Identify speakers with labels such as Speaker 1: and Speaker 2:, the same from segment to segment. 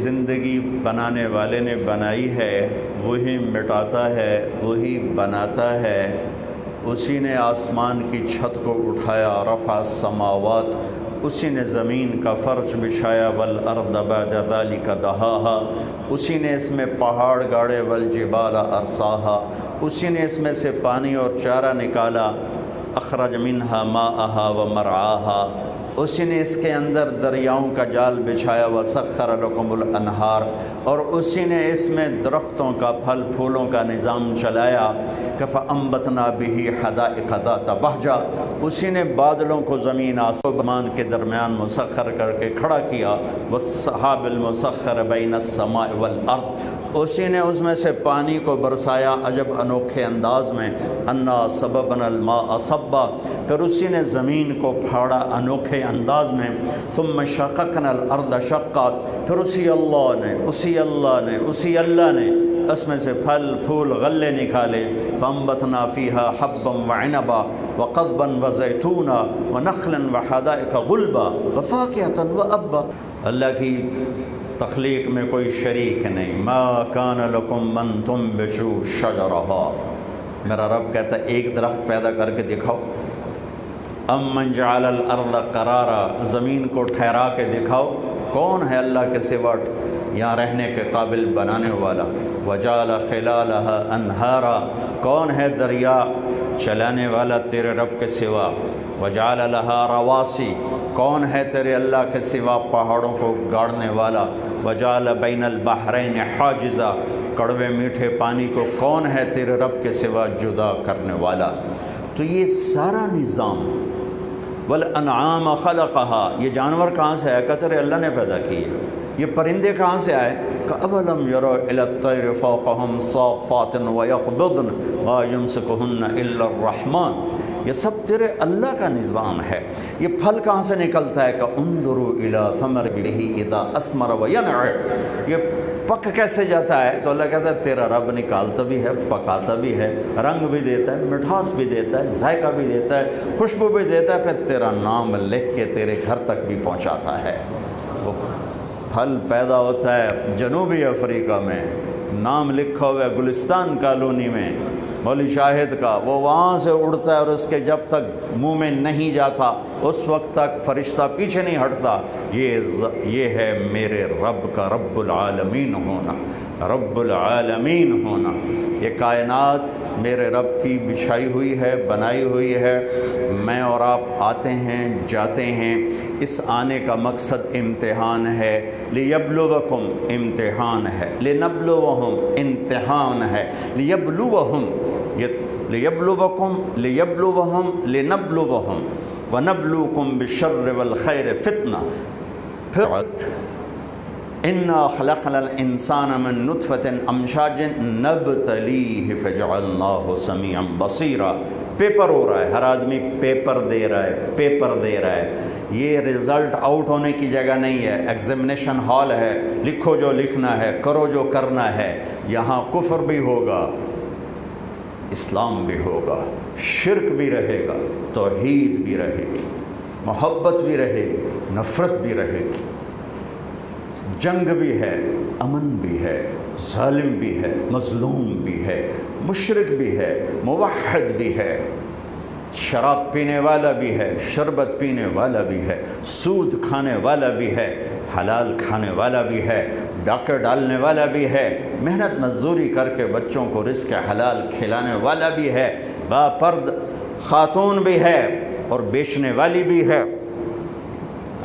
Speaker 1: زندگی بنانے والے نے بنائی ہے، وہی مٹاتا ہے، وہی بناتا ہے۔ اسی نے آسمان کی چھت کو اٹھایا، رفع السماوات، اسی نے زمین کا فرش بچھایا، والارض بعد ذلک دہاہا، اسی نے اس میں پہاڑ گاڑے، والجبال ارساہا، اسی نے اس میں سے پانی اور چارہ نکالا، اخرج منہا ماءہا ومرعاہا، اسی نے اس کے اندر دریاؤں کا جال بچھایا، وسخر لکم الانہار، اور اسی نے اس میں درختوں کا پھل پھولوں کا نظام چلایا، فَأَنبَتْنَا بِهِ حَدَائِقَ ذَاتَ بَهْجَةٍ، اسی نے بادلوں کو زمین آسمان کے درمیان مسخر کر کے کھڑا کیا، وَالسَّحَابِ الْمُسَخَّرِ بَيْنَ السَّمَاءِ وَالْأَرْضِ، اسی نے اس میں سے پانی کو برسایا عجب انوکھے انداز میں، اَنَّا صَبَبْنَا الْمَاءَ صَبًّا، پھر اسی نے زمین کو پھاڑا انوکھے انداز میں، ثُمَّ شَقَقْنَا الْأَرْضَ شَقًّا، پھر اسی اللہ نے اس میں سے پھل پھول غلے نکالے، فَأَنبَتْنَا فِيهَا حَبًّا وَعِنَبًا وَقَضْبًا وَزَيْتُونًا وَنَخْلًا وَحَدَائِقَ غُلْبًا وَفَاكِهَةً وَأَبًّا۔ اللہ کی تخلیق میں کوئی شریک نہیں، مَا كَانَ لَكُم مَّن تُنبِتُوا شَجَرَهَا، میرا رب کہتا ہے ایک درخت پیدا کر کے دکھاؤ، أَمَّنْ جَعَلَ الْأَرْضَ قَرَارًا، زمین کو ٹھہرا کے دکھاؤ، کون ہے اللہ کے سوا یہاں رہنے کے قابل بنانے والا، وَجَعَلَ خِلَالَهَا أَنْهَارًا، کون ہے دریا چلانے والا تیرے رب کے سوا، وَجَعَلَ لَهَا رَوَاسِي، کون ہے تیرے اللہ کے سوا پہاڑوں کو گاڑنے والا، وَجَعَلَ بَيْنَ الْبَحْرَيْنِ حَاجِزًا، کڑوے میٹھے پانی کو کون ہے تیرے رب کے سوا جدا کرنے والا۔ تو یہ سارا نظام، وَالْأَنْعَامَ خَلَقَهَا، یہ جانور کہاں سے آئے؟ کہتے رہے اللہ نے پیدا کیے۔ یہ پرندے کہاں سے آئے؟ أَوَلَمْ يَرَوْا إِلَى الطَّيْرِ فَوْقَهُمْ صَافَّاتٍ وَيَقْبِضْنَ مَا يُمْسِكُهُنَّ إِلَّا الرَّحْمَنُ، یہ سب تیرے اللہ کا نظام ہے۔ یہ پھل کہاں سے نکلتا ہے؟ انظروا إِلَى ثَمَرِهِ إِذَا أَثْمَرَ وَيَنْعِمُ، یہ پک کیسے جاتا ہے؟ تو اللہ کہتا ہے تیرا رب نکالتا بھی ہے، پکاتا بھی ہے، رنگ بھی دیتا ہے، مٹھاس بھی دیتا ہے، ذائقہ بھی دیتا ہے، خوشبو بھی دیتا ہے، پھر تیرا نام لکھ کے تیرے گھر تک بھی پہنچاتا ہے۔ وہ پھل پیدا ہوتا ہے جنوبی افریقہ میں، نام لکھا ہوا ہے گلستان کالونی میں مولی شاہد کا، وہ وہاں سے اڑتا ہے اور اس کے جب تک منہ میں نہیں جاتا اس وقت تک فرشتہ پیچھے نہیں ہٹتا۔ یہ ہے میرے رب کا رب العالمین ہونا، رب العالمین ہونا۔ یہ کائنات میرے رب کی بچھائی ہوئی ہے، بنائی ہوئی ہے، میں اور آپ آتے ہیں جاتے ہیں، اس آنے کا مقصد امتحان ہے، لیبلوکم امتحان ہے، لنبلوہم امتحان ہے، لیبلوہم، لیبلوکم، لیبلوہم، لنبلوہم، ونبلوکم بالشر والخیر فتنہ۔ پھر اِنَّا خَلَقْنَا الْإِنسَانَ مِن نُطْفَةٍ أَمْشَاجٍ نَبْتَلِيهِ فَجَعَلْنَاهُ سَمِيعًا بَصِيرًا۔ پیپر ہو رہا ہے، ہر آدمی پیپر دے رہا ہے، پیپر دے رہا ہے۔ یہ رزلٹ آؤٹ ہونے کی جگہ نہیں ہے، ایگزامینیشن ہال ہے، لکھو جو لکھنا ہے، کرو جو کرنا ہے۔ یہاں کفر بھی ہوگا، اسلام بھی ہوگا، شرک بھی رہے گا، توحید بھی رہے گی، محبت بھی رہے گی، نفرت بھی رہے گی، جنگ بھی ہے، امن بھی ہے، ظالم بھی ہے، مظلوم بھی ہے، مشرک بھی ہے، موحد بھی ہے، شراب پینے والا بھی ہے، شربت پینے والا بھی ہے، سود کھانے والا بھی ہے، حلال کھانے والا بھی ہے، ڈاکہ ڈالنے والا بھی ہے، محنت مزدوری کر کے بچوں کو رزق حلال کھلانے والا بھی ہے، باپرد خاتون بھی ہے اور بیچنے والی بھی ہے،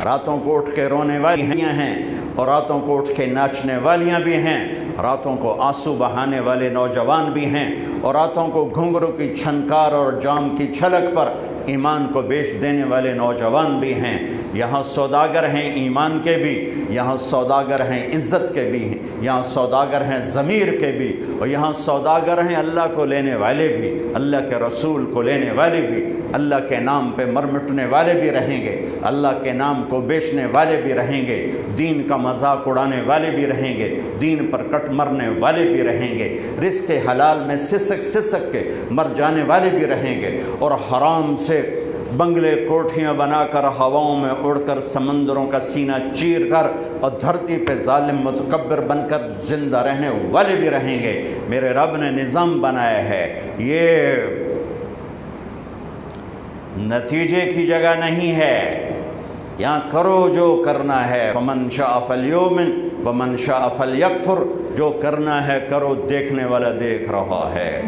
Speaker 1: راتوں کو اٹھ کے رونے والی ہیں اور راتوں کو اٹھ کے ناچنے والیاں بھی ہیں، راتوں کو آنسو بہانے والے نوجوان بھی ہیں، اور راتوں کو گھنگرو کی چھنکار اور جام کی چھلک پر ایمان کو بیچ دینے والے نوجوان بھی ہیں۔ یہاں سوداگر ہیں ایمان کے بھی، یہاں سوداگر ہیں عزت کے بھی، یہاں سوداگر ہیں ضمیر کے بھی، اور یہاں سوداگر ہیں اللہ کو لینے والے بھی، اللہ کے رسول کو لینے والے بھی، اللہ کے نام پہ مر مٹنے والے بھی رہیں گے، اللہ کے نام کو بیچنے والے بھی رہیں گے، دین کا مذاق اڑانے والے بھی رہیں گے، دین پر کٹ مرنے والے بھی رہیں گے، رزق حلال میں سسک کے مر جانے والے بھی رہیں گے، اور حرام سے بنگلے کوٹھیاں بنا کر ہواؤں میں اڑ کر سمندروں کا سینہ چیر کر اور دھرتی پہ ظالم متکبر بن کر زندہ رہنے والے بھی رہیں گے۔ میرے رب نے نظام بنایا ہے، یہ نتیجے کی جگہ نہیں ہے، یہاں کرو جو کرنا ہے۔ فمن شاء فلیؤمن ومن شاء فلیکفر، جو کرنا ہے کرو، دیکھنے والا دیکھ رہا ہے۔